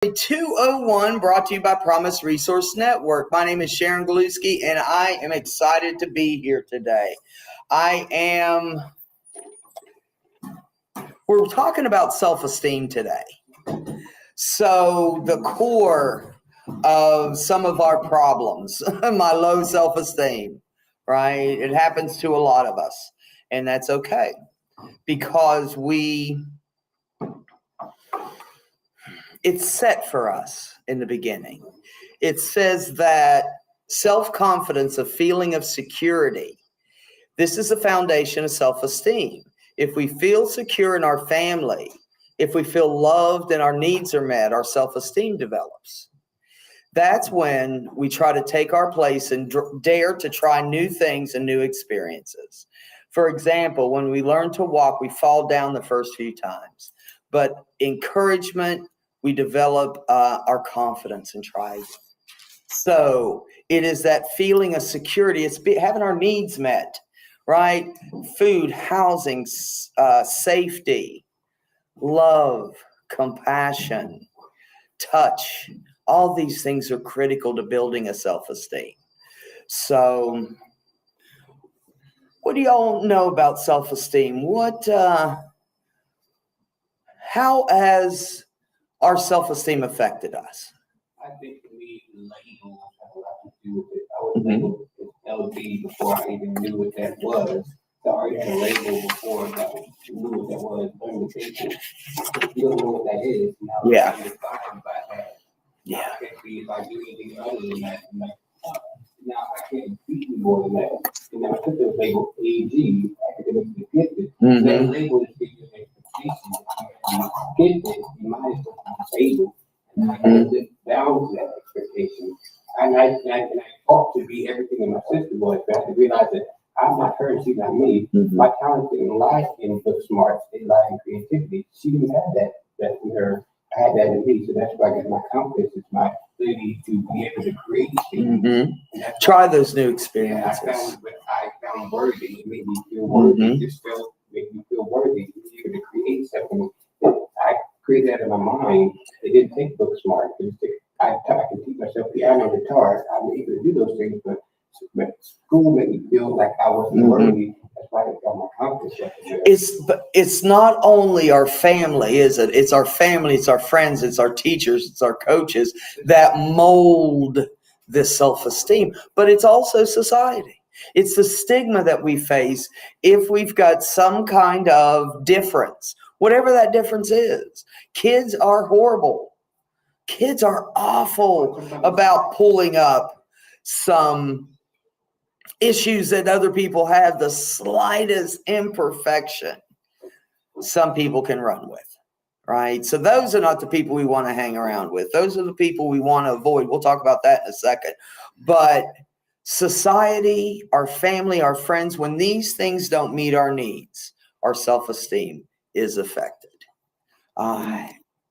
201 brought to you by Promise Resource Network. My name is Sharon Galuski, and I am excited to be here today. We're talking about self-esteem today. So the core of some of our problems, my low self-esteem, right? It happens to a lot of us, and that's okay because it's set for us in the beginning. It says that self-confidence, a feeling of security, this is the foundation of self-esteem. If we feel secure in our family, if we feel loved and our needs are met, our self-esteem develops. That's when we try to take our place and dare to try new things and new experiences. For example, when we learn to walk, we fall down the first few times. But encouragement, we develop our confidence and try again. So it is that feeling of security. It's having our needs met, right? Food, housing, safety, love, compassion, touch. All these things are critical to building a self-esteem. So what do y'all know about self-esteem? How has our self-esteem affected us? I think for me, labels have a lot to do with it. I was labeled as LG before I even knew what that was. So I already had a label before I knew what that was. Limitation. You don't know what that is. Now I'm defined by that. Yeah. I can't be if I do anything other than that. Now I can't be more than that. And now I took the label AG, academically gifted. That label is giving you expectations. Gifted, you might as well be able. And I had to balance that expectation. And I ought to be everything in my sister was, but I had to realize that I'm not her and she's not me. My talent didn't lie in book smarts, it lied in creativity. She didn't have that in her. I had that in me, so that's why I got my confidence. It's my ability to be able to create things. Try those new experiences. I found worthy. It made me feel worthy. It just made me feel worthy to be able to create something. I created that in my mind. It didn't take book smart. I could teach myself piano and guitar. I was able to do those things, but school made me feel like I wasn't worthy. That's why I got my confidence. It's not only our family, is it? It's our family, it's our friends, it's our teachers, it's our coaches that mold this self-esteem, but it's also society. It's the stigma that we face if we've got some kind of difference, whatever that difference is. Kids are horrible. Kids are awful about pulling up some issues that other people have, the slightest imperfection some people can run with, right? So those are not the people we want to hang around with. Those are the people we want to avoid. We'll talk about that in a second. But society, our family, our friends, when these things don't meet our needs, our self-esteem is affected.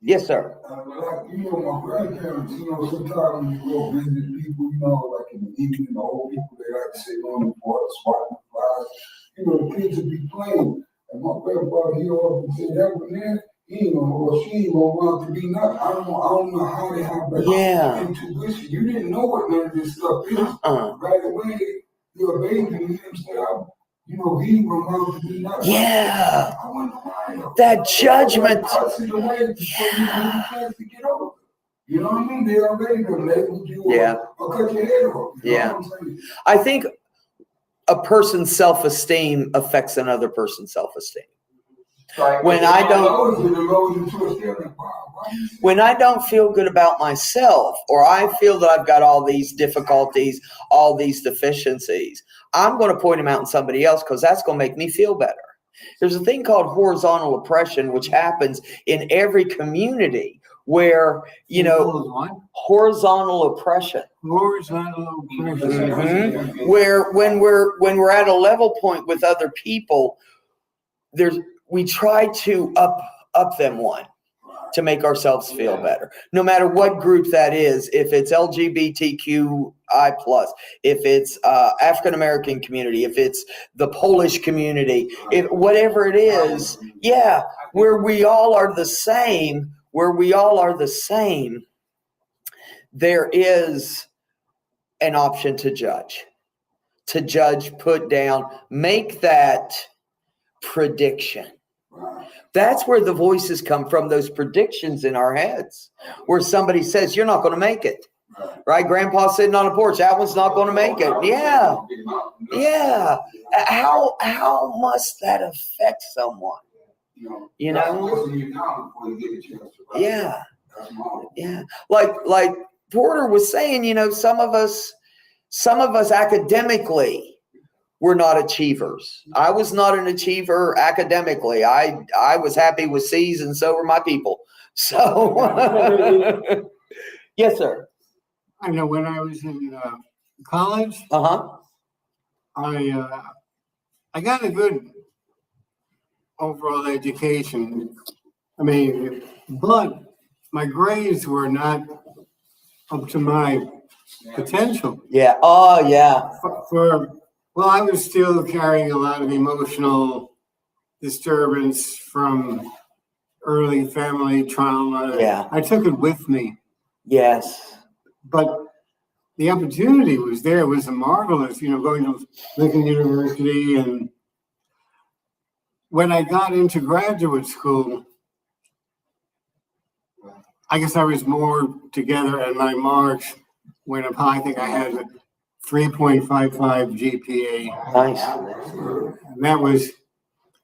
Yes, sir. My grandparents, sometimes when you go visit people, like in the evening, the old people, they like to sit on the porch, swatting the flies. The kids would be playing. And my grandfather, he always said, that one there, he ain't gonna, or she ain't gonna want to be nothing. I don't know how they have that intuition. You didn't know what none of this stuff is. Right away, you're a baby, you know what I'm saying? He reminds me not. Yeah. I wonder why. That judgment. You know what I mean? They already gonna label you or cut your head off. You know what I'm saying? I think a person's self-esteem affects another person's self-esteem. When I don't feel good about myself, or I feel that I've got all these difficulties, all these deficiencies, I'm going to point them out in somebody else because that's going to make me feel better. There's a thing called horizontal oppression, which happens in every community where, horizontal oppression. Horizontal oppression. Where when we're at a level point with other people, we try to up them one to make ourselves feel better. No matter what group that is, if it's LGBTQI+, if it's African American community, if it's the Polish community, if whatever it is, where we all are the same, where we all are the same, there is an option to judge, put down, make that prediction. That's where the voices come from, those predictions in our heads, where somebody says, you're not going to make it. Right? Grandpa sitting on a porch, that one's not going to make it. Yeah. Yeah. How must that affect someone? You know? Yeah. Yeah. Like Porter was saying, you know, some of us academically, we're not achievers. I was not an achiever academically. I was happy with C's, and so were my people. So, yes, sir. I know when I was in college, I got a good overall education. I mean, but my grades were not up to my potential. Yeah. Oh, yeah. Well, I was still carrying a lot of emotional disturbance from early family trauma. Yeah. I took it with me. Yes. But the opportunity was there. It was marvelous, you know, going to Lincoln University. And when I got into graduate school, I guess I was more together at my marks when I think I had a 3.55 GPA. Nice. And that was,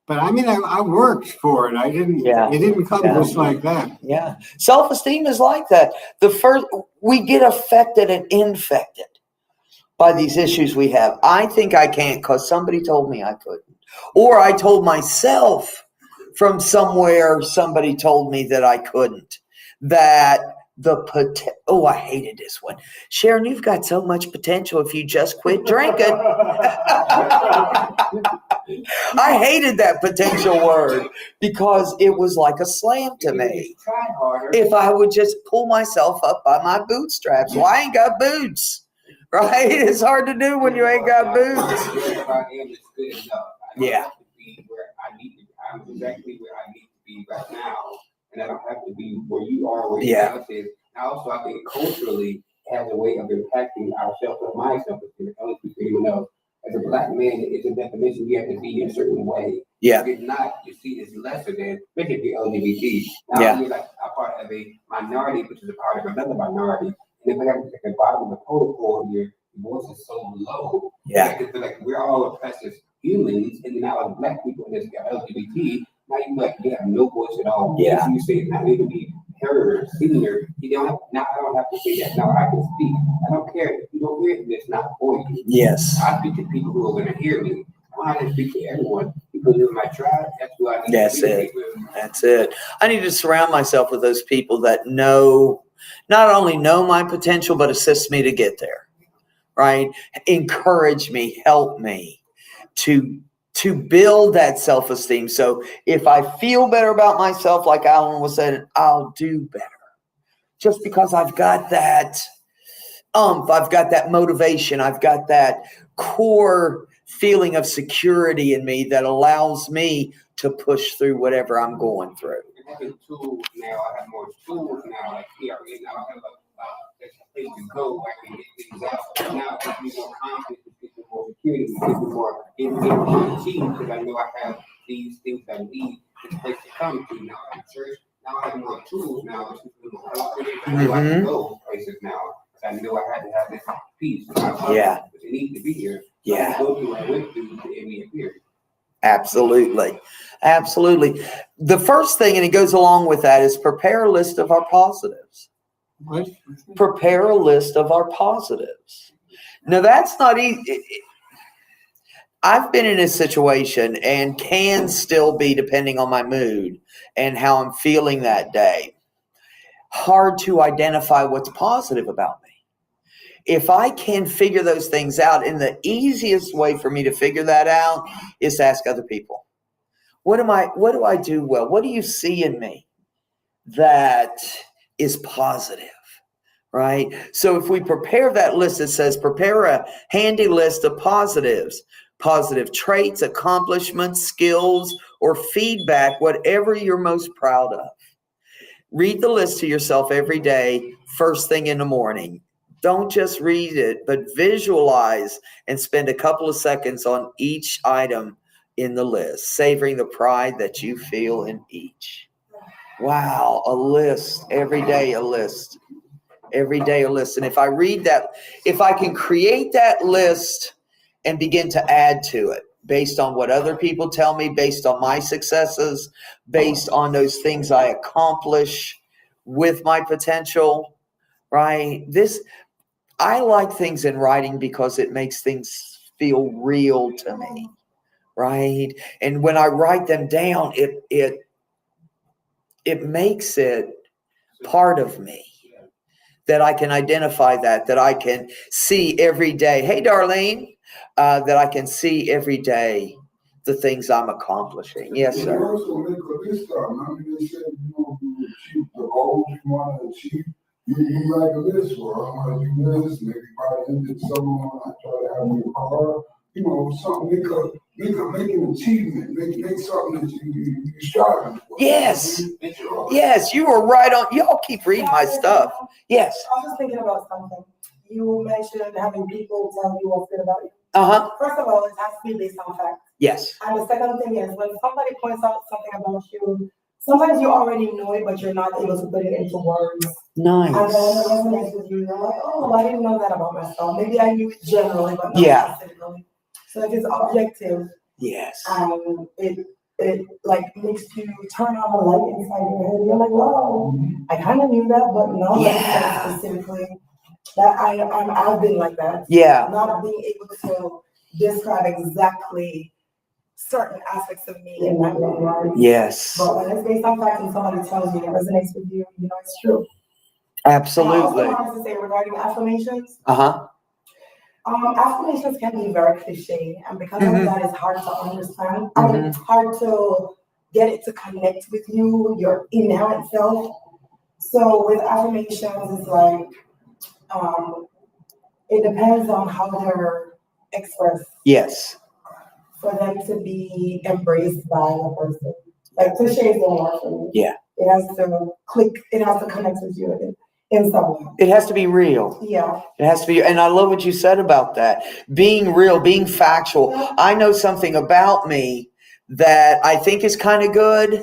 but I mean, I worked for it. I didn't, it didn't come just like that. Yeah. Self-esteem is like that. We get affected and infected by these issues we have. I think I can't because somebody told me I couldn't. Or I told myself from somewhere, somebody told me that I couldn't. That I hated this one. Sharon, you've got so much potential if you just quit drinking. I hated that potential word because it was like a slam to me. If I would just pull myself up by my bootstraps. Well, I ain't got boots, right? It's hard to do when you ain't got boots. Yeah. I'm exactly where I need to be right now. And I don't have to be where you are, where is. Also, I think culturally it has a way of impacting ourselves or my self-esteem. Anyone else. As a black man, it's a definition you have to be in a certain way. Yeah. If not, you see it's lesser than, especially if you're LGBT. Now you're like a part of a minority, which is a part of another minority. And if we have to take the bottom of the protocol, your voice is so low. Yeah. I feel like we're all oppressed as humans, and now as black people in this LGBT, now you have no voice at all. Yeah. You say now you can be heard, senior. You don't have, now I don't have to say that. Now I can speak. I don't care if you don't hear it. It's not for you. Yes. I speak to people who are going to hear me. I don't have to speak to everyone. People in my tribe. That's who I need to speak with. That's it. I need to surround myself with those people that not only know my potential, but assist me to get there. Right? Encourage me, help me to build that self-esteem. So if I feel better about myself, like Alan was saying, I'll do better. Just because I've got that I've got that motivation, I've got that core feeling of security in me that allows me to push through whatever I'm going through. I have tools now. I have more tools now. Like here, now I have a place to go where I can get things out. Now it gives me more confidence, it gives me more security, it gives me more achieve because I know I have these things that I need this place to come to now. In church, now I have more tools now. I know I can go places now. I know I had to have this peace. Yeah. But it needs to be here. Yeah. I go through what I went through to end me appear. Absolutely. Absolutely. The first thing, and it goes along with that, is prepare a list of our positives. What? Prepare a list of our positives. Now, that's not easy. I've been in a situation and can still be, depending on my mood and how I'm feeling that day, hard to identify what's positive about me. If I can figure those things out, and the easiest way for me to figure that out is to ask other people. What do I do well? What do you see in me that is positive? Right? So if we prepare that list, it says prepare a handy list of positives, positive traits, accomplishments, skills, or feedback, whatever you're most proud of. Read the list to yourself every day, first thing in the morning. Don't just read it, but visualize and spend a couple of seconds on each item in the list, savoring the pride that you feel in each. Wow, a list, every day a list. Every day a list. And if I read that, if I can create that list and begin to add to it based on what other people tell me, based on my successes, based on those things I accomplish with my potential, right? I like things in writing because it makes things feel real to me, right? And when I write them down, it makes it part of me. That I can identify that I can see every day. Hey, Darlene, that I can see every day the things I'm accomplishing. Yes, You sir. also make a list of them. I mean, they said, you achieve the goals you want to achieve. You write a list for I want to do this, maybe by the end of the summer, I try to have a car, something, make an achievement, make something that you striving for. Yes. Yes, you were right on. Y'all keep reading my stuff. Yes. I was just thinking about something. You mentioned having people tell you what's good about you. Uh-huh. First of all, it has to be based on facts. Yes. And the second thing is when somebody points out something about you, sometimes you already know it, but you're not able to put it into words. Nice. And then when it resonates with you, you're like, oh, I didn't know that about myself. Maybe I knew it generally, but not specifically. So if it's objective, yes, it like makes you turn on a light inside your head. You're like, wow, I kind of knew that, but now that it's specifically that I've been like that. Yeah. Not being able to describe exactly certain aspects of me in my own words. Yes. But when it's based on facts and somebody tells you it resonates with you, you know it's true. Absolutely. And I also wanted to say regarding affirmations. Uh-huh. Affirmations can be very cliche, and because of that, it's hard to understand. I mean, it's hard to get it to connect with you, your inherent self. So with affirmations, it's like it depends on how they're expressed. Yes. For them to be embraced by a person. Like cliches don't work for me. Yeah. It has to click, it has to connect with you in some way. It has to be real. Yeah. It has to be, and I love what you said about that. Being real, being factual. I know something about me that I think is kind of good,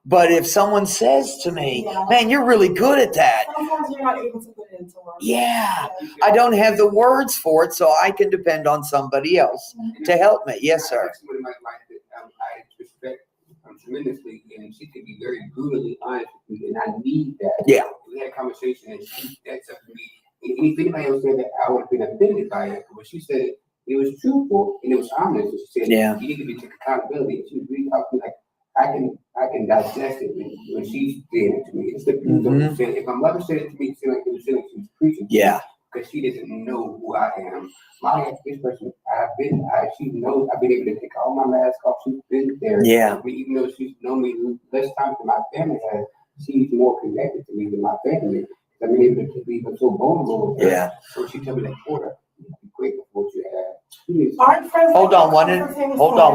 but if someone says to me, man, you're really good at that. Sometimes you're not able to put it into words. Yeah. I don't have the words for it, so I can depend on somebody else to help me. Yes, sir. Somebody in my life that I respect tremendously, and she could be very brutally honest with me, and I need that. Yeah. We had a conversation, and she said something to me. And if anybody else said that, I would have been offended by it. But when she said it was truthful and it was honest. And she said, you need to take accountability. And she was really talking like, I can digest it when she's saying it to me. It's the truth. If my mother said it to me, it seemed like it was she was preaching. Yeah. Because she doesn't know who I am. This person, she knows I've been able to take all my masks off. She's been there. Yeah. Even though she's known me less time than my family has, she's more connected to me than my family. I've been able to be so vulnerable with her. Yeah. So she told me that, Porter, be grateful for what you have. Hold on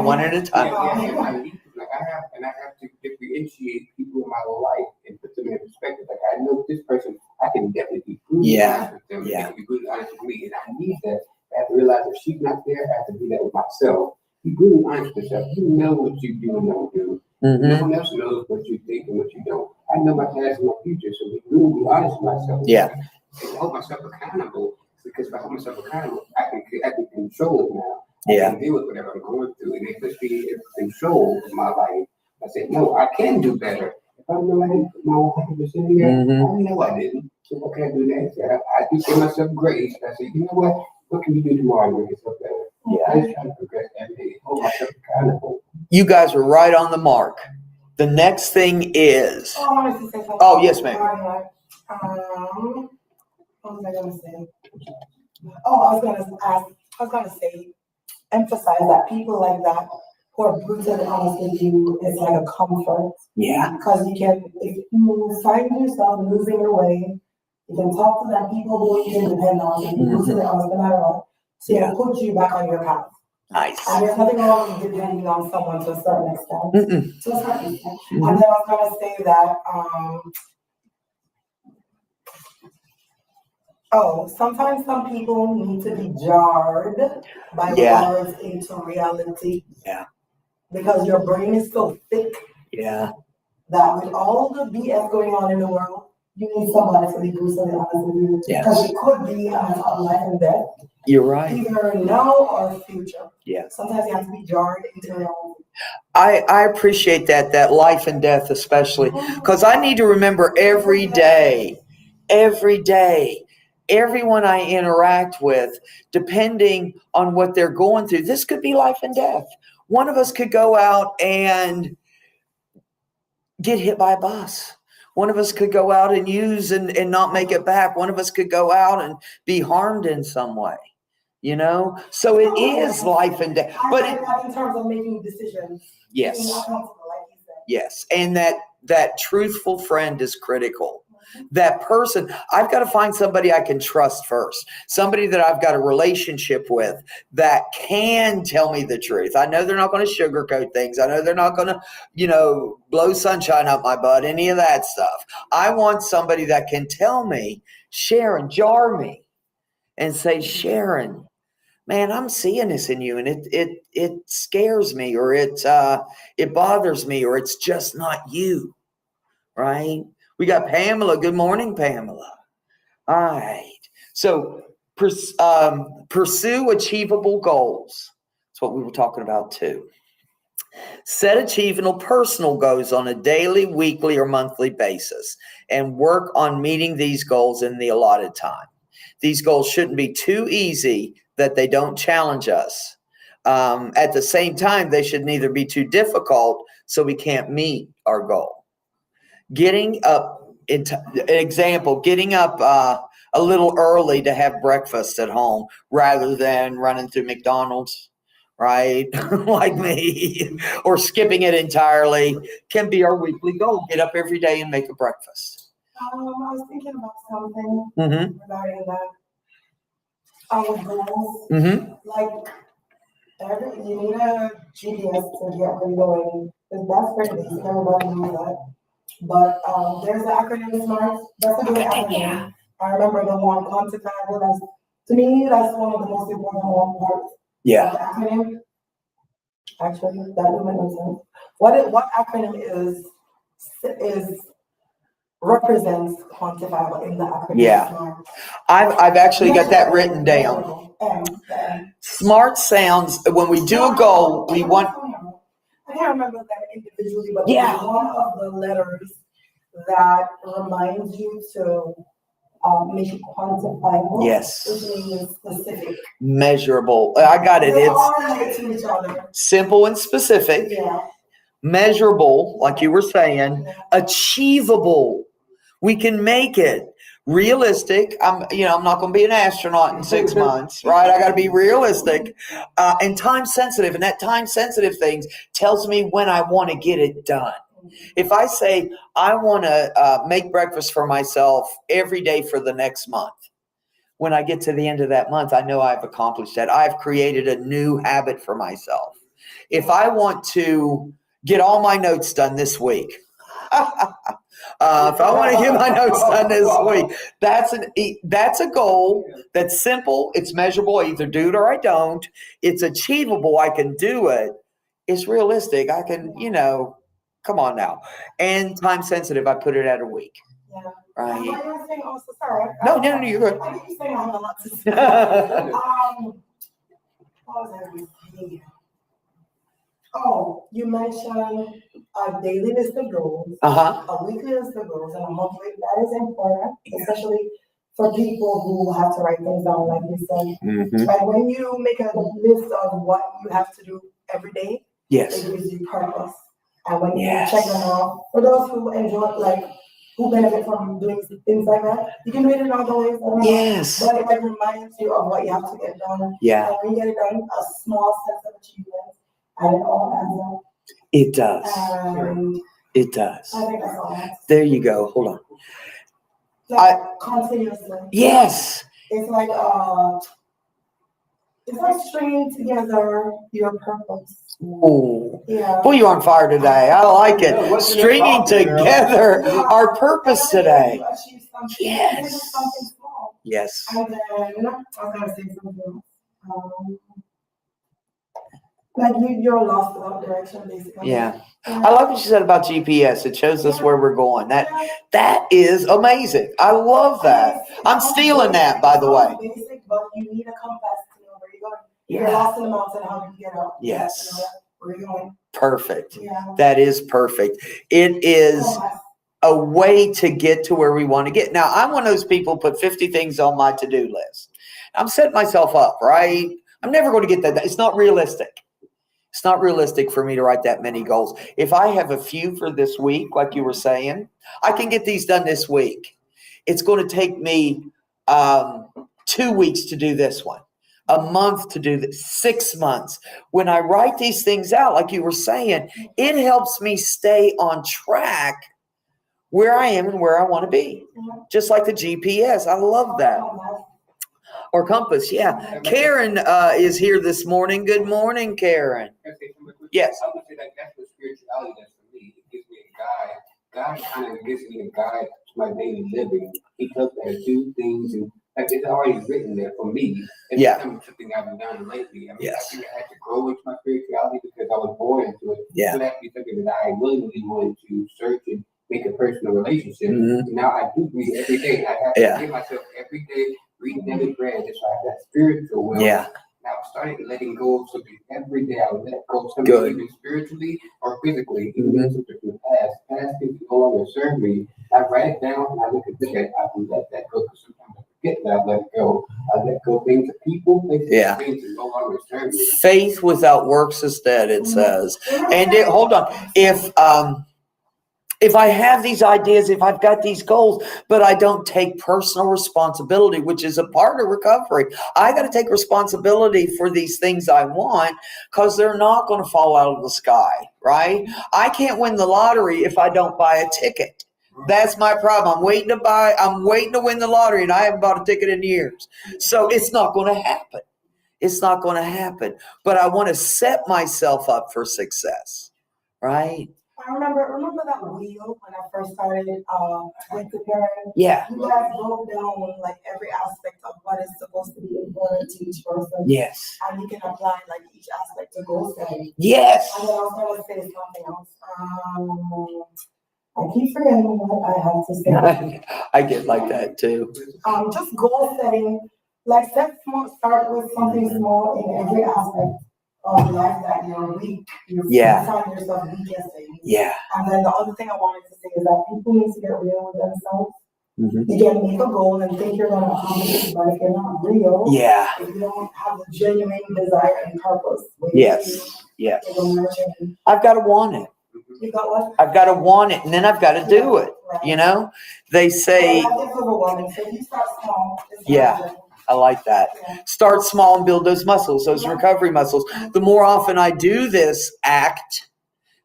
one at a time. I have to differentiate people in my life and put them in perspective. Like I know this person, I can definitely be brutally honest with them. They can be brutally honest with me, and I need that. I have to realize if she's not there, I have to do that with myself. Be brutally honest with yourself. You know what you do and don't do. No one else knows what you think and what you don't. I know my past and my future, so be brutally honest with myself. Yeah. And hold myself accountable, because if I hold myself accountable, I can control it now. I can deal with whatever I'm going through, and if it's being control of my life, I said, no, I can do better. If I know I didn't put my 100% here, I know I didn't. So what can I do next? I do give myself grace. I say, you know what can you do tomorrow to make yourself better? I just try to progress every day, hold myself accountable. You guys are right on the mark. The next thing is. I wanted to say something. Oh, yes, ma'am. What was I going to say? I was going to say, emphasize that people like that who are brutally honest with you is like a comfort. Yeah. Because you can, if you find yourself losing your way, you can talk to them people who you can depend on, and be brutally honest no matter what, to put you back on your path. Nice. And there's nothing wrong with depending on someone to a certain extent. To a certain extent. And then I was going to say that Oh, sometimes some people need to be jarred by Yeah. words into reality. Yeah. Because your brain is so thick Yeah. that with all the BS going on in the world, you need somebody to be brutally honest with you. Yes. Because it could be a matter of life and death, You're right. either now or future. Yeah. Sometimes you have to be jarred into reality. I appreciate that life and death, especially because I need to remember every day, everyone I interact with, depending on what they're going through, this could be life and death. One of us could go out and get hit by a bus. One of us could go out and use and not make it back. One of us could go out and be harmed in some way, you know? So it is life and death. But I that in terms of making decisions. yes, Being accountable, like you said. yes. And that truthful friend is critical. That person, I've got to find somebody I can trust first. Somebody that I've got a relationship with that can tell me the truth. I know they're not going to sugarcoat things. I know they're not going to, blow sunshine up my butt, any of that stuff. I want somebody that can tell me, Sharon, jar me and say, Sharon, man, I'm seeing this in you and it scares me, or it bothers me, or it's just not you, right? We got Pamela. Good morning, Pamela. All right. So pursue achievable goals. That's what we were talking about too. Set achievable personal goals on a daily, weekly, or monthly basis and work on meeting these goals in the allotted time. These goals shouldn't be too easy that they don't challenge us. At the same time, they should neither be too difficult so we can't meet our goal. Getting up, an example, getting up a little early to have breakfast at home rather than running through McDonald's, right? Like me, or skipping it entirely can be our weekly goal. Get up every day and make a breakfast. I was thinking about something Mm-hmm. regarding that. Our goals, Mm-hmm. like you need a GPS to get where you're going. Because that's pretty basic. Everybody knows that. But there's the acronym SMART. That's a good acronym. Yeah. I remember the one quantifiable. To me, that's one of the most important parts. Yeah. Of the acronym. Actually, that doesn't make sense. What acronym is represents quantifiable in the acronym? Yeah. SMART. I've actually got that written down. SMART sounds, when we do a goal, we want. I can't remember that individually, but Yeah. it's one of the letters that reminds you to make it quantifiable. Yes. Which means specific. Measurable. I got it. They It's all relate to each other. simple and specific. Yeah. Measurable, like you were saying. Achievable. We can make it. Realistic. I'm not going to be an astronaut in 6 months, right? I got to be realistic, and time sensitive. And that time sensitive things tells me when I want to get it done. If I say I want to make breakfast for myself every day for the next month, when I get to the end of that month, I know I've accomplished that. I've created a new habit for myself. If I want to get all my notes done this week, if I want to get my notes done this week, that's a goal that's simple. It's measurable. I either do it or I don't. It's achievable. I can do it. It's realistic. I can, come on now. And time sensitive. I put it at a week. Yeah. Right. You were saying also, sorry. No, you're good. I think you're saying I have a lot to say. What was I going to say? Oh, you mentioned a daily list of goals, a weekly list of goals, and a monthly. That is important, especially for people who have to write things down, like you said. Mm-hmm. And when you make a list of what you have to do every day, yes, it gives you purpose. And when yes. you check them off, for those who enjoy, who benefit from doing things like that, you can do it in other ways. Yes. But it reminds you of what you have to get done. Yeah. And when you get it done, a small sense of achievement. And it all adds up. It does. It does. I think that's all. There you go. Hold on. Continuously. Yes. It's like stringing together your purpose. Ooh. Yeah. Boy, you're on fire today. I like it. Stringing together our purpose today. Yes. Yes. And then I was gonna say something else. Like you're lost without direction, basically. Yeah. I like what you said about GPS. It shows us where we're going. That is amazing. I love that. I'm stealing that, by the way. Basic, but you need a compass to know where you're going. If Yeah. you're lost in the mountain, how do you get out? Yes. You know where you're going. Perfect. Yeah. That is perfect. It is a way to get to where we want to get. Now, I'm one of those people who put 50 things on my to-do list. I'm setting myself up, right? I'm never going to get that. It's not realistic. It's not realistic for me to write that many goals. If I have a few for this week, like you were saying, I can get these done this week. It's going to take me 2 weeks to do this one, a month to do this, 6 months. When I write these things out, like you were saying, it helps me stay on track where I am and where I want to be. Just like the GPS. I love that. Or compass, yeah. Karen is here this morning. Good morning, Karen. Yes. I would say that that's what spirituality does for me. It gives me a guide. God kind of gives me a guide to my daily living. He tells me how to do things, and like it's already written there for me. It's something I've done lately. I mean, I think I had to grow into my spirituality because I was born into it. Yeah. So that's something that I willingly wanted to search and make a personal relationship. Mm-hmm. Now I do read every day. I have to give myself every day reading every bread, just so I have that spiritual will. Yeah. Now I started letting go of something every day. I would let go of something even spiritually or physically, even something from the past. Past things no longer serve me. I write it down and I look at it. I can let that go because sometimes I forget that I let it go. I let go of things of people, things that no longer serve me. Faith without works is dead, it says. And hold on. If I have these ideas, if I've got these goals, but I don't take personal responsibility, which is a part of recovery, I got to take responsibility for these things I want because they're not going to fall out of the sky, right? I can't win the lottery if I don't buy a ticket. That's my problem. I'm waiting to win the lottery, and I haven't bought a ticket in years. So it's not going to happen. It's not going to happen. But I want to set myself up for success, right? I remember that wheel when I first started with the parent. Yeah. You guys broke down like every aspect of what is supposed to be important to each person. Yes. And you can apply like each aspect to goal setting. Yes. And then I was going to say something else. I keep forgetting what I have to say. I get like that too. Just goal setting. Like start with something small in every aspect of life that you're weak. You find yourself weak yesterday. Yeah. And then the other thing I wanted to say is that people need to get real with themselves. You can make a goal and think you're going to accomplish it, but if you're not real, if you don't have the genuine desire and purpose, I've got to want it. You got what? I've got to want it, and then I've got to do it. Right. You know, they say. So you start small. I like that. Start small and build those muscles, those recovery muscles. The more often I do this act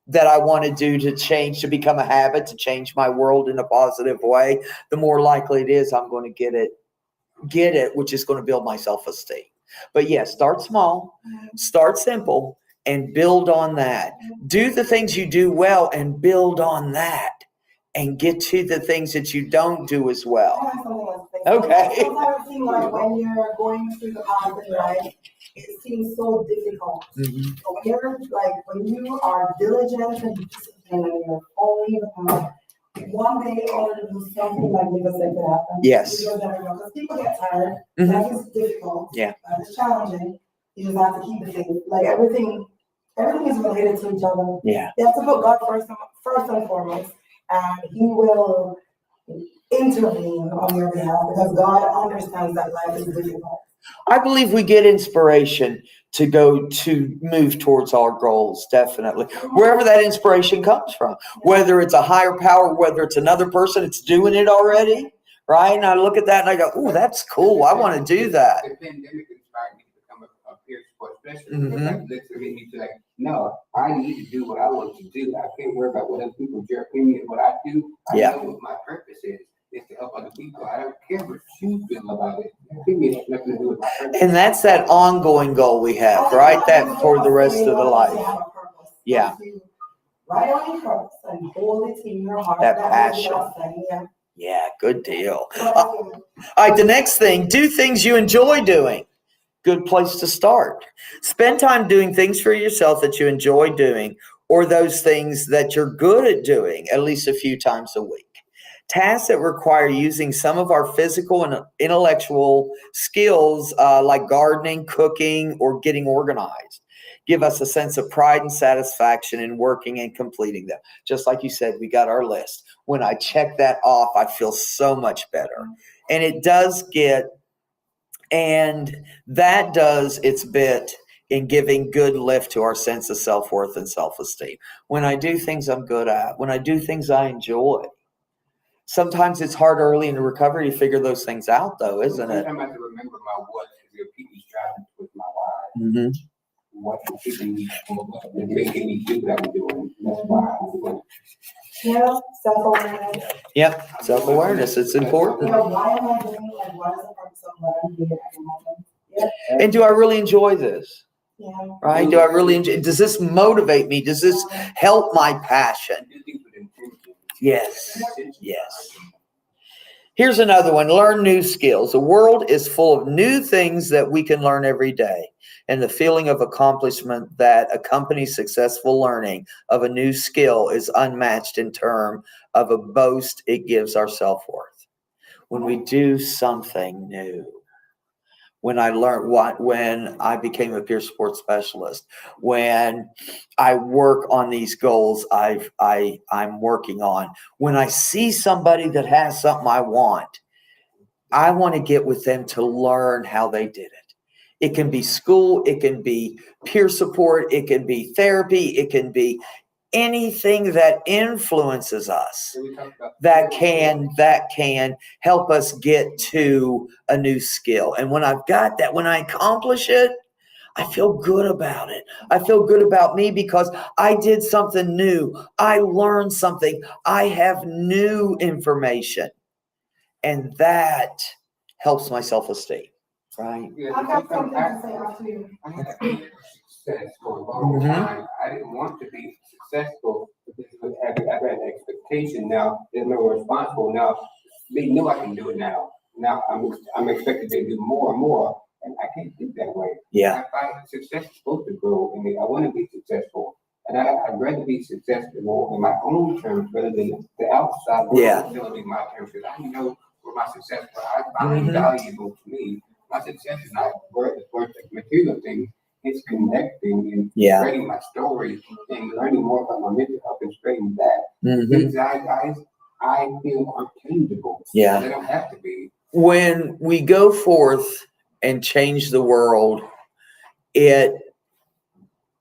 that I want to do to change, to become a habit, to change my world in a positive way, the more likely it is I'm going to get it, which is going to build my self-esteem. But yes, start small, start simple, and build on that. Do the things you do well and build on that. And get to the things that you don't do as well. Okay. Sometimes it seems like when you're going through the path in life, it seems so difficult. But when you are diligent and disciplined and you're following the path, one day all of you something magnificent could happen. Yes. Because people get tired. Life is difficult. It's challenging. You just have to keep the faith. Like everything is related to each other. Yeah. You have to put God first and foremost. And he will intervene on your behalf because God understands that life is difficult. I believe we get inspiration to move towards our goals, definitely. Wherever that inspiration comes from, whether it's a higher power, whether it's another person that's doing it already, right? And I look at that and I go, "Ooh, that's cool. I want to do that." The pandemic inspired me to become a peer support specialist. Like literally me to like, no, I need to do what I want to do. I can't worry about what other people, your opinion, what I do. I know what my purpose is to help other people. I don't care what you feel about it. Your opinion has nothing to do with my purpose. And that's that ongoing goal we have, right? That for the rest of the life. Yeah. Write on your purpose and hold it in your heart. That passion. Yeah, good deal. All right, the next thing, do things you enjoy doing. Good place to start. Spend time doing things for yourself that you enjoy doing, or those things that you're good at doing at least a few times a week. Tasks that require using some of our physical and intellectual skills, like gardening, cooking, or getting organized, give us a sense of pride and satisfaction in working and completing them. Just like you said, we got our list. When I check that off, I feel so much better. And it does that does its bit in giving good lift to our sense of self-worth and self-esteem. When I do things I'm good at, when I do things I enjoy. Sometimes it's hard early in the recovery to figure those things out, though, isn't it? Sometimes I have to remember my what is repeatedly striving with my why. Mm-hmm. What is keeping me and making me do what I'm doing. That's why I'm doing it. Yeah, self-awareness. Yep, self-awareness. It's important. Yeah, why am I doing it? Like, what is the purpose of what I'm doing at the moment? Yeah. And do I really enjoy this? Yeah. Right? Do I really enjoy? Does this motivate me? Does this help my passion? Yes. Yes. Here's another one. Learn new skills. The world is full of new things that we can learn every day. And the feeling of accomplishment that accompanies successful learning of a new skill is unmatched in terms of a boast it gives our self-worth. When we do something new, when I became a peer support specialist, when I work on these goals I'm working on, when I see somebody that has something I want to get with them to learn how they did it. It can be school, it can be peer support, it can be therapy, it can be anything that influences us that can help us get to a new skill. And when I've got that, when I accomplish it, I feel good about it. I feel good about me because I did something new. I learned something. I have new information. And that helps my self-esteem, right? I got something to say after you. I had success for a long time. I didn't want to be successful because I had an expectation. Now there's no responsible. Now they know I can do it now. Now I'm expected to do more and more, and I can't think that way. Yeah. I find success is supposed to grow, and I want to be successful. And I'd rather be successful in my own terms rather than the outside world building my terms. Because I know where my success is. I find it valuable to me. My success is not worth material things. It's connecting and spreading my story and learning more about my mental health and spreading that. Things I feel are tangible. Yeah. They don't have to be. When we go forth and change the world, it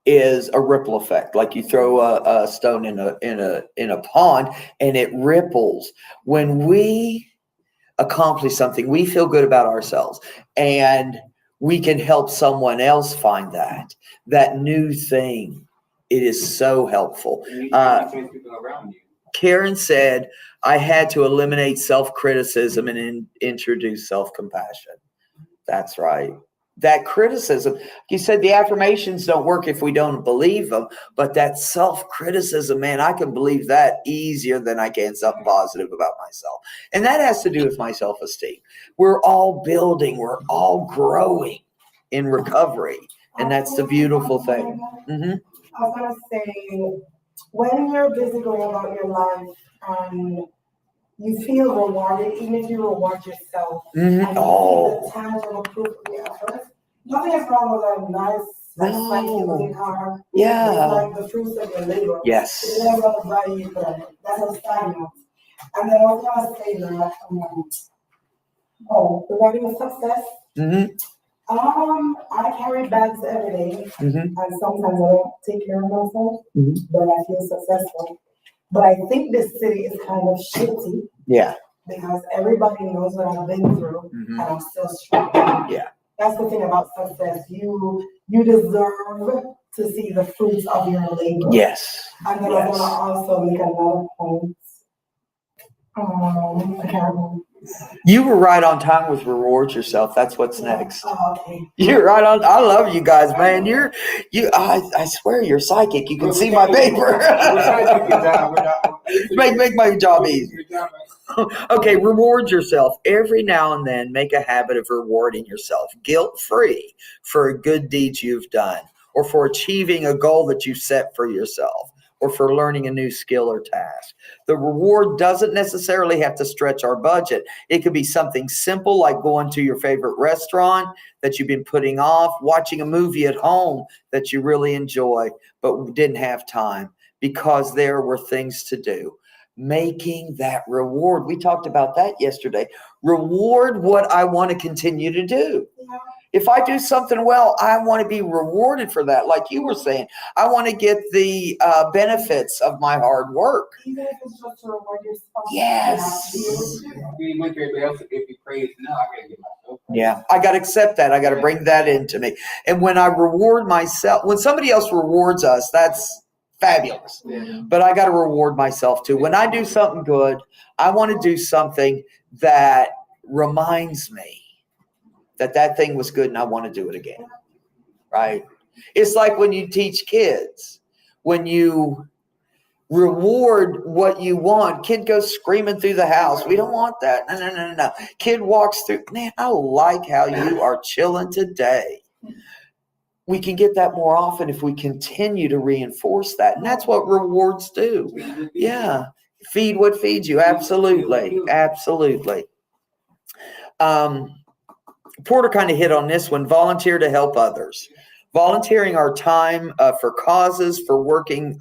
is a ripple effect. Like you throw a stone in a pond and it ripples. When we accomplish something, we feel good about ourselves, and we can help someone else find that new thing. It is so helpful. Karen said, I had to eliminate self-criticism and introduce self-compassion. That's right. That criticism, you said the affirmations don't work if we don't believe them, but that self-criticism, man, I can believe that easier than I can something positive about myself. And that has to do with my self-esteem. We're all building, we're all growing in recovery. And that's the beautiful thing. I was going to say, when you're busy going about your life and you feel rewarded, even if you reward yourself, and you see the tangible proof of your efforts. Nothing is wrong with a nice, fancy car. Yeah. It's like the fruits of your labor. Yes. It depends on the value you put in it. That's a stagnant. And then I was going to say that, regarding success, I carry bags every day, and sometimes I don't take care of myself, but I feel successful. But I think this city is kind of shitty. Yeah. Because everybody knows what I've been through, and I'm still struggling. Yeah. That's the thing about success. You deserve to see the fruits of your labor. Yes. And then I want to also make another point. I can't remember. You were right on time with reward yourself. That's what's next. Oh, okay. You're right on. I love you guys, man. I swear you're psychic. You can see my paper. Make my job easy. Okay, reward yourself. Every now and then, make a habit of rewarding yourself, guilt-free, for good deeds you've done, or for achieving a goal that you set for yourself, or for learning a new skill or task. The reward doesn't necessarily have to stretch our budget. It could be something simple like going to your favorite restaurant that you've been putting off, watching a movie at home that you really enjoy but didn't have time because there were things to do. Making that reward. We talked about that yesterday. Reward what I want to continue to do. Yeah. If I do something well, I want to be rewarded for that. Like you were saying, I want to get the benefits of my hard work. Even if it's just to reward yourself. Yes. You want everybody else to give you praise. No, I gotta give myself praise. Yeah, I got to accept that. I got to bring that into me. And when I reward myself, when somebody else rewards us, that's fabulous. Yeah. But I got to reward myself too. When I do something good, I want to do something that reminds me that thing was good and I want to do it again. Right? It's like when you teach kids, when you reward what you want, kid goes screaming through the house. We don't want that. No. Kid walks through, man, I like how you are chilling today. We can get that more often if we continue to reinforce that. And that's what rewards do. Yeah. Feed what feeds you. Absolutely. Absolutely. Porter kind of hit on this one. Volunteer to help others. Volunteering our time for causes, for working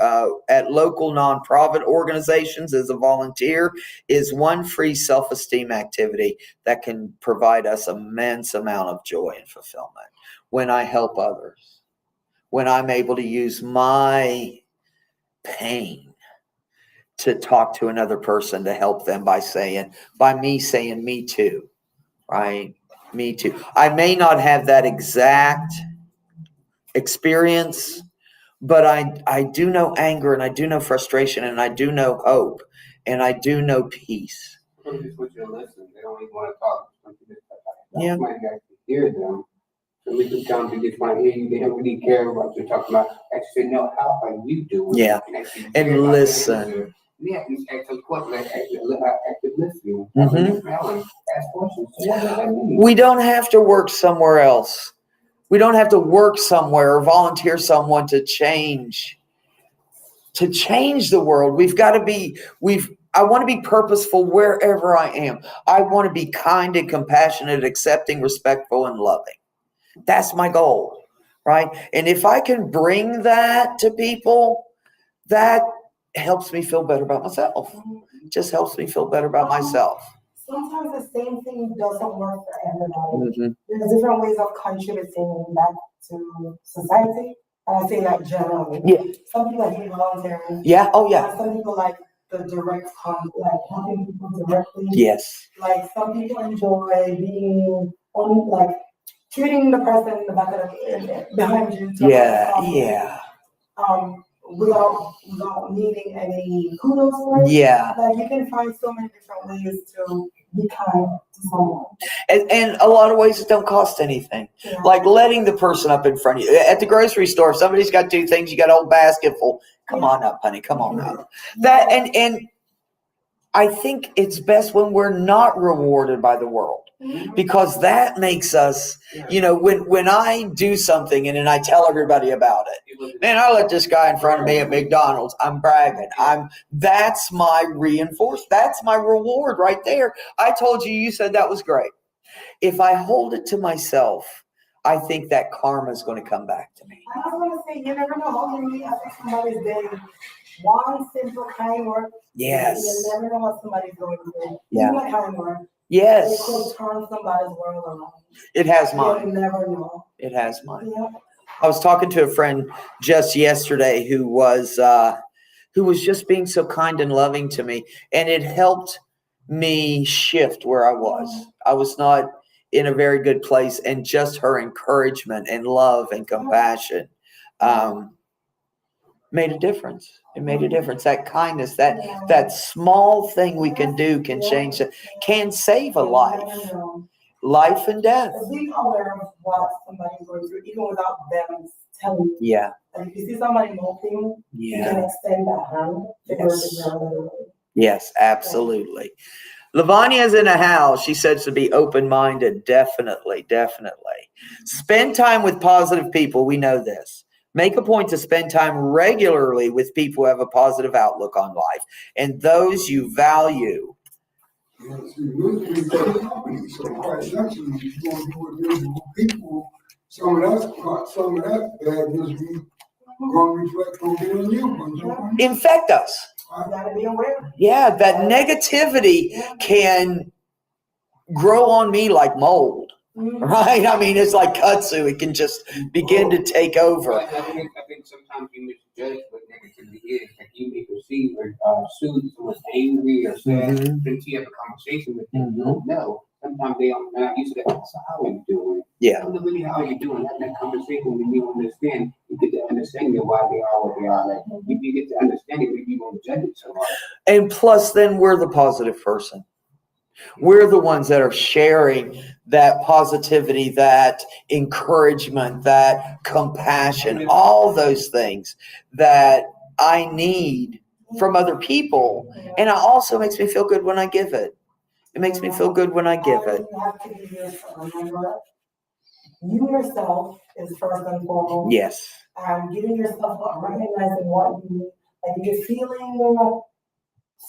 at local nonprofit organizations as a volunteer is one free self-esteem activity that can provide us immense amount of joy and fulfillment. When I help others, when I'm able to use my pain to talk to another person to help them by me saying, me too, right? Me too. I may not have that exact experience, but I do know anger, and I do know frustration, and I do know hope, and I do know peace. Some just want you to listen. They don't even want to talk. Yeah. Somebody got to hear them. So we can come to just want to hear you. They don't really care about what you're talking about. Actually, no, how are you doing? Yeah. And listen. Yeah, you ask some questions. Actually listen. Mm-hmm. Ask questions. So what does that mean? We don't have to work somewhere else. We don't have to work somewhere or volunteer someone to change the world. I want to be purposeful wherever I am. I want to be kind and compassionate, accepting, respectful, and loving. That's my goal, right? And if I can bring that to people, that helps me feel better about myself. Just helps me feel better about myself. Sometimes the same thing doesn't work for everybody. Mm-hmm. There's different ways of contributing back to society. And I say that generally. Yeah. Some people like volunteering. Yeah. Oh, yeah. Some people like the direct like helping people directly. Yes. Like some people enjoy being on like treating the person in the back of the behind you. Yeah. Without needing any kudos for it. Yeah. Like you can find so many different ways to be kind to someone. And a lot of ways it don't cost anything. Yeah. Like letting the person up in front of you. At the grocery store, if somebody's got two things, you got a whole basket full. Come on up, honey. Come on up. That and I think it's best when we're not rewarded by the world. Because that makes us, when I do something and then I tell everybody about it, man, I let this guy in front of me at McDonald's, I'm bragging. That's my that's my reward right there. I told you, you said that was great. If I hold it to myself, I think that karma is going to come back to me. I was going to say, you never know how you may affect somebody's day. One simple kind word. Yes. You never know what somebody's going through. Yeah. Even a kind word. Yes. It could turn somebody's world around. It has mine. You never know. It has mine. Yeah. I was talking to a friend just yesterday who was just being so kind and loving to me, and it helped me shift where I was. I was not in a very good place, and just her encouragement and love and compassion made a difference. It made a difference. That kindness, that small thing we can do can change it, can save a life. Life and death. Being aware of what somebody's going through, even without them telling you. Yeah. Like if you see somebody moping, you can Yeah. extend that hand. Yes, absolutely. Lavania's in a house. She says to be open-minded. Definitely. Spend time with positive people. We know this. Make a point to spend time regularly with people who have a positive outlook on life and those you value. Yeah, see, misery is a company, so quite naturally, if you're gonna be with miserable people, some of that bad misery gonna reflect on being you, don't you think? Infect us. You gotta be aware. Yeah, that negativity can grow on me like mold, right? I mean, it's like kudzu. It can just begin to take over. I think sometimes you misjudge what negativity is. Like you may perceive or assume someone's angry or sad. Until you have a conversation with them, you don't know. Sometimes they don't know. You say, so how are you doing? Yeah. Tell them really how are you doing. Having that conversation when you understand, you get to understand why they are what they are. Like if you get to understand it, maybe you won't judge it so much. And plus, then we're the positive person. We're the ones that are sharing that positivity, that encouragement, that compassion, all those things that I need from other people. And it also makes me feel good when I give it. It makes me feel good when I give it. You have to be remember, you yourself is first and foremost. Yes. And giving yourself up, recognizing what you need. Like if you're feeling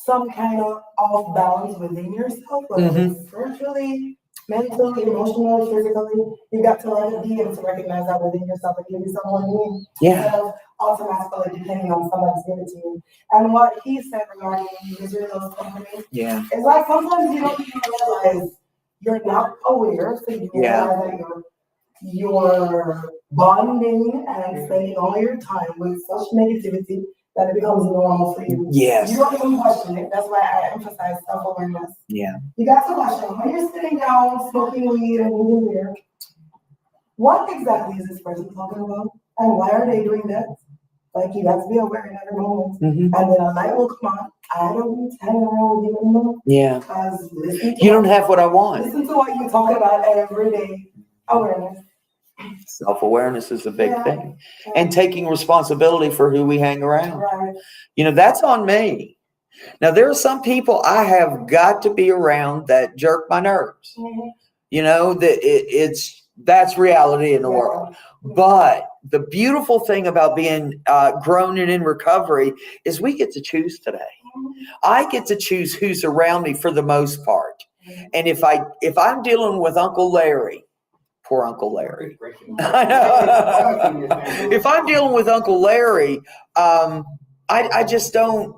some kind of off balance within yourself, whether it's spiritually, mentally, emotionally, physically, you got to let it be and to recognize that within yourself and give yourself what you need. Yeah. Instead of automatically depending on somebody's giving to you. And what he said regarding misery loves company, it's like sometimes you don't even realize you're not aware, so you realize that you're bonding and spending all your time with such negativity that it becomes normal for you. Yes. You don't even question it. That's why I emphasize self-awareness. Yeah. You got to question when you're sitting down smoking weed and eating beer, what exactly is this person talking about? And why are they doing that? Like you got to be aware in every moment. And then a light will come on. I don't hang around with you anymore. Yeah. Because you don't have what I want. Listen to what you talk about every day. Awareness. Self-awareness is a big thing. And taking responsibility for who we hang around. Right. That's on me. Now, there are some people I have got to be around that jerk my nerves. That's reality in the world. But the beautiful thing about being grown and in recovery is we get to choose today. I get to choose who's around me for the most part. And if I'm dealing with Uncle Larry, poor Uncle Larry. If I'm dealing with Uncle Larry, I just don't.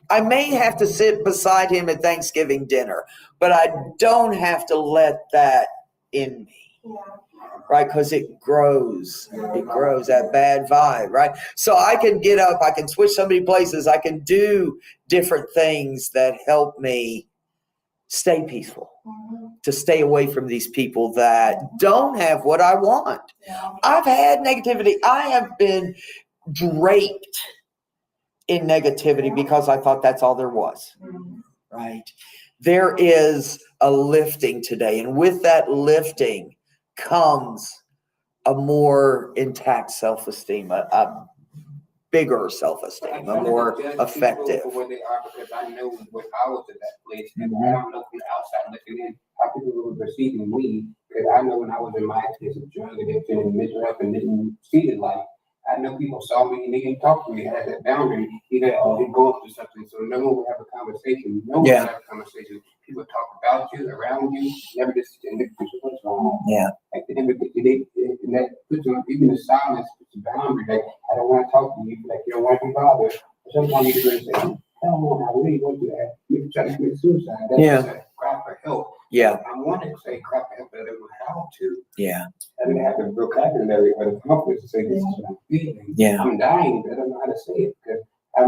I may have to sit beside him at Thanksgiving dinner, but I don't have to let that in me, right? Because it grows. It grows, that bad vibe, right? So I can get up, I can switch so many places, I can do different things that help me stay peaceful, to stay away from these people that don't have what I want. I've had negativity. I have been draped in negativity because I thought that's all there was, right? There is a lifting today. And with that lifting comes a more intact self-esteem, a bigger self-esteem, a more effective. For where they are, because I know when I was at that place, and I don't know from the outside looking in how people were perceiving me. Because I know when I was in my case of drug addiction and mental health and didn't see it like, I know people saw me and they didn't talk to me. I had that boundary. Either they go up to something, so no one would have a conversation. No one would have a conversation. People talk about you, around you, never just what's wrong. Yeah. Like and that puts on even the silence, puts a boundary. Like I don't want to talk to you, like you don't want to be bothered. Sometimes you can say, "Hell no, I really want to do that." You try to commit suicide. That's a cry for help. Yeah. I wanted to say cry for help, but I don't know how to. Yeah. I didn't have the vocabulary or the confidence to say this is what I'm feeling. Yeah. I'm dying, but I don't know how to say it because I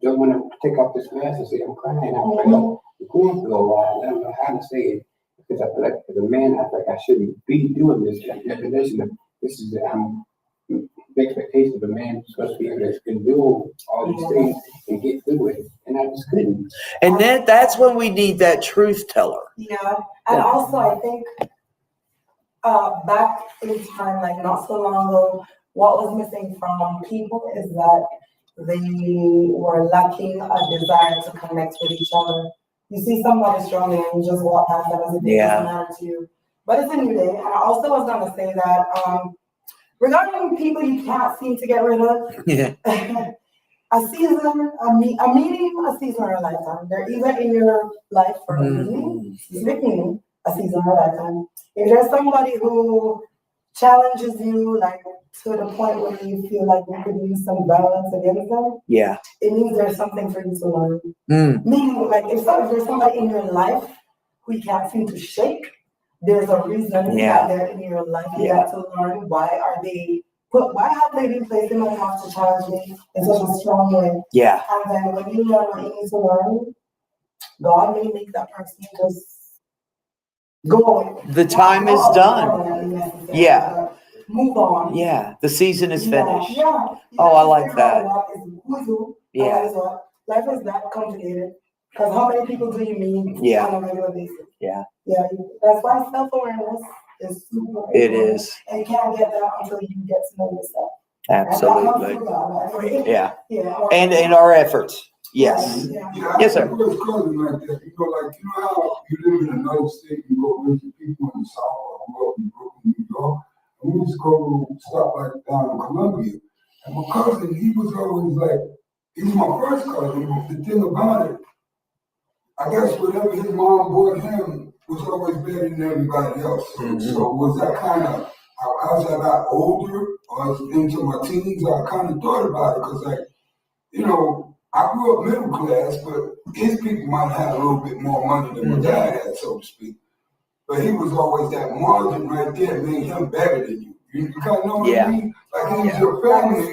don't want to take off this mask and say I'm crying. I'm like, oh, I'm going through a while. I don't know how to say it because I feel like as a man, I feel like I shouldn't be doing this. Like definition of this is the expectation of a man who's supposed to be able to can do all these things and get through it, and I just couldn't. And that's when we need that truth teller. Yeah, and also I think back in time, like not so long ago, what was missing from people is that they were lacking a desire to connect with each other. You see somebody struggling and you just walk past them as if it doesn't matter to you. But it's a new day. And I also was gonna say that regarding people you can't seem to get rid of, Yeah. a season, a meeting, a season or a lifetime. They're either in your life for a meening, specific meaning, a season or a lifetime. If there's somebody who challenges you, like to the point where you feel like you could use some violence against them, Yeah. it means there's something for you to learn. Meaning, like if there's somebody in your life who you can't seem to shake, there's a reason that they're in your life. You got to learn why have they been placed in my life to challenge me in such a strong way? Yeah. And then when you learn what you need to learn, God may make that person just go away. The time is done. Yeah. Move on. Yeah. The season is finished. Yeah. Oh, I like that. Yeah. Life is that complicated. Because how many people do you meet on a regular basis? Yeah. Yeah. That's why self-awareness is super important. It is. And you can't get that until you get to know yourself. Absolutely. Yeah. Yeah. And in our efforts. Yes. Yeah. Yes, sir. I have a cousin like that. You know how you live in another state, you go visit people in the South or go up in Brooklyn, New York, and we just go stop like down in Columbia. And my cousin, he was always like, he's my first cousin, but the thing about it, I guess whatever his mom bought him was always better than everybody else. So was that kind of, as I got older, or I was into my teens, I kind of thought about it, because like, you know, I grew up middle class, but his people might have a little bit more money than my dad had, so to speak. But he was always that margin right there made him better than you. You kind of know what I mean? Like he was your family.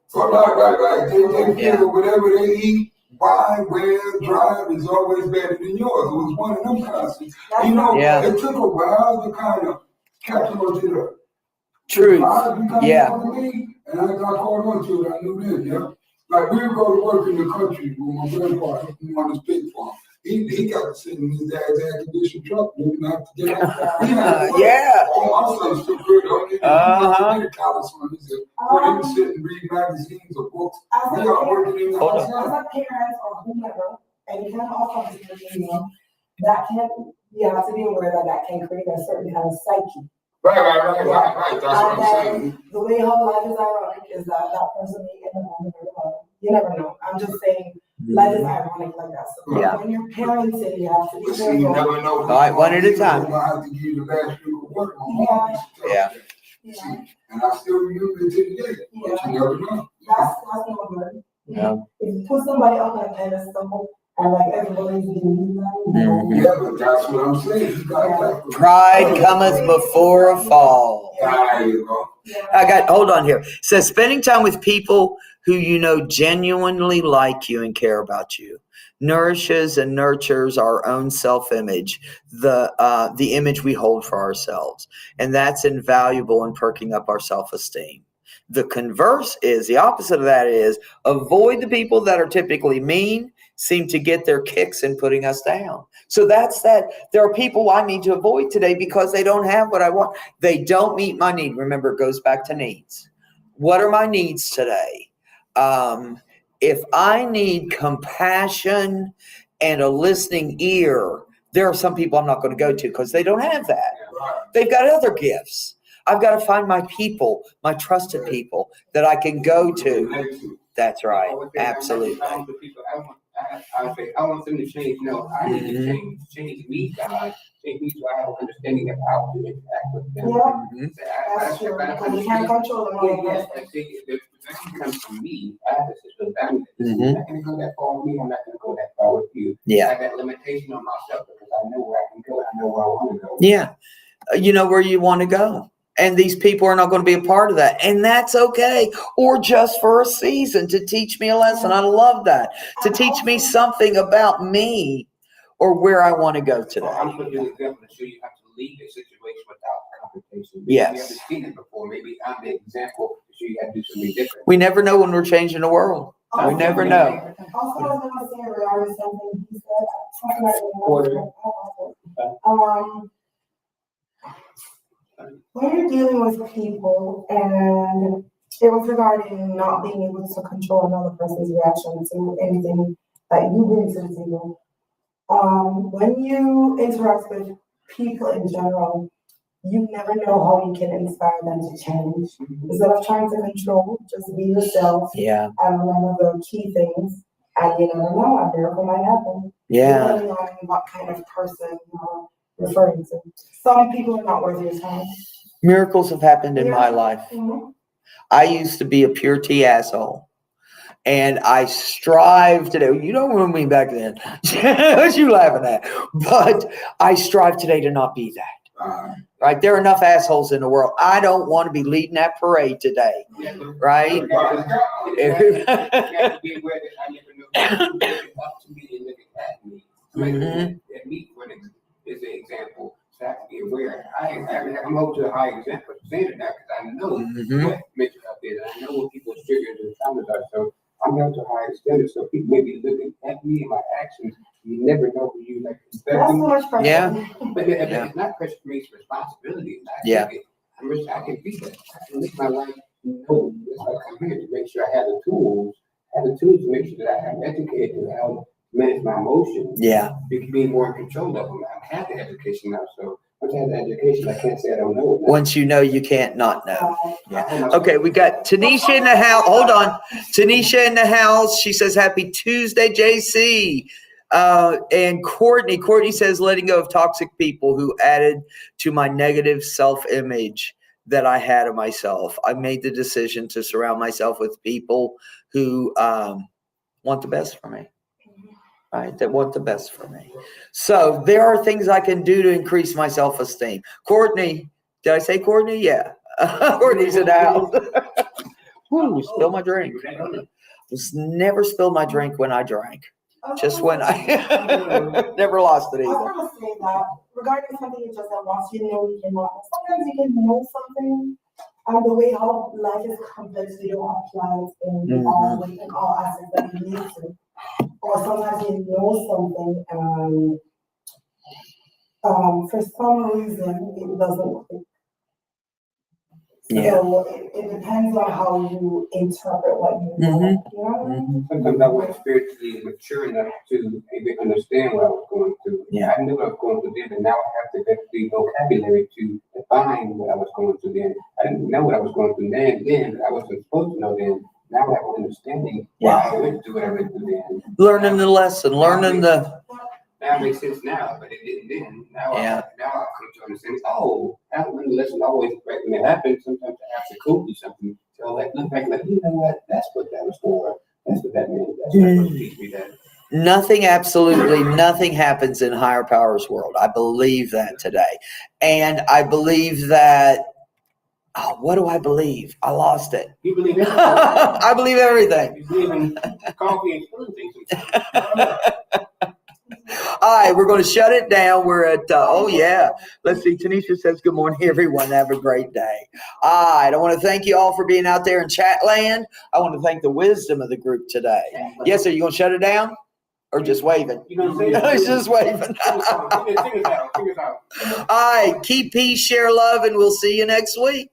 So right. They feel whatever they eat, buy, wear, drive is always better than yours. It was one of them constants. You know, it took a while to kind of catch on to the truth. And I got caught on to it. I knew this, Like we would go to work in the country with my grandpa on his pig farm. He got to sit in his dad's air-conditioned truck. We didn't have to get out. Oh, my son's so good. He get a callus on his head. When he was sitting and read magazines or books, we are working in the house. As a parent or whomever, and you can also that can, you have to be aware that can create a certain kind of psyche. Right. That's what I'm saying. The way how life is ironic is that person may end up on the verge. You never know. I'm just saying life is ironic like that. So when you're parenting, you have to be careful. You never know. All right, one at a time. I have to give you the last drink of water. My mom used to tell me that. See, and I still remember it to the day. But you never know. That's no good. Yeah. If you put somebody up on a pedestal and like everybody's doing that. Yeah, but that's what I'm saying. You got Pride cometh before a fall. There you go. Hold on here. It says spending time with people who you know genuinely like you and care about you nourishes and nurtures our own self-image, the image we hold for ourselves. And that's invaluable in perking up our self-esteem. The converse is, the opposite of that is, avoid the people that are typically mean, seem to get their kicks in putting us down. So that's that. There are people I need to avoid today because they don't have what I want. They don't meet my need. Remember, it goes back to needs. What are my needs today? If I need compassion and a listening ear, there are some people I'm not going to go to because they don't have that. They've got other gifts. I've got to find my people, my trusted people that I can go to. That's right. Absolutely. I want them to change. No, I need to change me, God. Change me so I have an understanding of how to interact with them. That's true. Because you can't control them. The comes from me. I have to set those boundaries. I'm not going to go that far with me. I'm not going to go that far with you. I have that limitation on myself because I know where I can go. I know where I want to go. Yeah. You know where you want to go. And these people are not going to be a part of that. And that's okay. Or just for a season to teach me a lesson. I love that. To teach me something about me or where I want to go today. I'm going to do an example to show you how to leave a situation without confrontation. Yes. We haven't seen it before. Maybe I'm the example to you got to do something different. We never know when we're changing the world. We never know. Also, I was gonna say regarding something he said, something when you're dealing with people, and it was regarding not being able to control another person's reaction to anything that you bring to the table. When you interact with people in general, you never know how you can inspire them to change. Instead of trying to control, just be yourself. Yeah. And remember the key things. And you never know, a miracle might happen. Yeah. Depending on what kind of person you're referring to. Some people are not worth your time. Miracles have happened in my life. Mm-hmm. I used to be a pure T asshole. And I strive today. You don't remember me back then. What you laughing at? But I strive today to not be that. Right? There are enough assholes in the world. I don't want to be leading that parade today. Right? You have to be aware that I never know who's looking up to me and looking at me. At me, for an example, so I have to be aware. I'm up to a high example standard now because I know what mental health is. And I know what people's triggers and traumas are. So I'm held to a higher standard. So people may be looking at me and my actions. You never know who you like. That's so much pressure. Yeah. But it's not pressure for me, it's responsibility. I can be that. I can live my life. No, it's like I'm here to make sure I have the tools to make sure that I'm educated and how to manage my emotions. Yeah. You can be more in control of them. I have the education now, so once I have the education, I can't say I don't know it now. Once you know, you can't not know. Yeah. Okay, we got Tanisha in the house. Hold on. Tanisha in the house. She says, happy Tuesday, JC. And Courtney says, letting go of toxic people who added to my negative self-image that I had of myself. I made the decision to surround myself with people who want the best for me. Right? That want the best for me. So there are things I can do to increase my self-esteem. Courtney, did I say Courtney? Yeah. Courtney's in the house. Ooh, spill my drink. Never spilled my drink when I drank. Just when I never lost it I either. was going to say that regarding something you just said, once you know you cannot. Sometimes you can know something, and the way how life is complex, you don't apply it in all aspects that you need to. Or sometimes you know something, and for some reason it doesn't click. Yeah. So it depends on how you interpret what you know. You know? Sometimes I wasn't spiritually mature enough to even understand what I was going through. Yeah. I knew what I was going through then, but now I have to get the vocabulary to define what I was going through then. I didn't know what I was going through then, but I wasn't supposed to know then. Now I have an understanding why I went through what I went through then. Learning the lesson, learning the. That makes sense now, but it didn't then. Now I come to understand. Oh, I learned the lesson always when it happens. Sometimes I have to cope with something. So like look back, like you know what? That's what that was for. That's what that meant. That's what teach me that. Nothing, absolutely nothing happens in higher powers world. I believe that today, and I believe that. Oh, what do I believe? I lost it. You believe everything. I believe everything. You believe in coffee and spoon things. All right, we're going to shut it down. We're at, let's see. Tanisha says, good morning, everyone. Have a great day. All right, I want to thank you all for being out there in chat land. I want to thank the wisdom of the group today. Yes, are you going to shut it down or just waving? You know what I'm saying? It's just waving. All right, keep peace, share love, and we'll see you next week.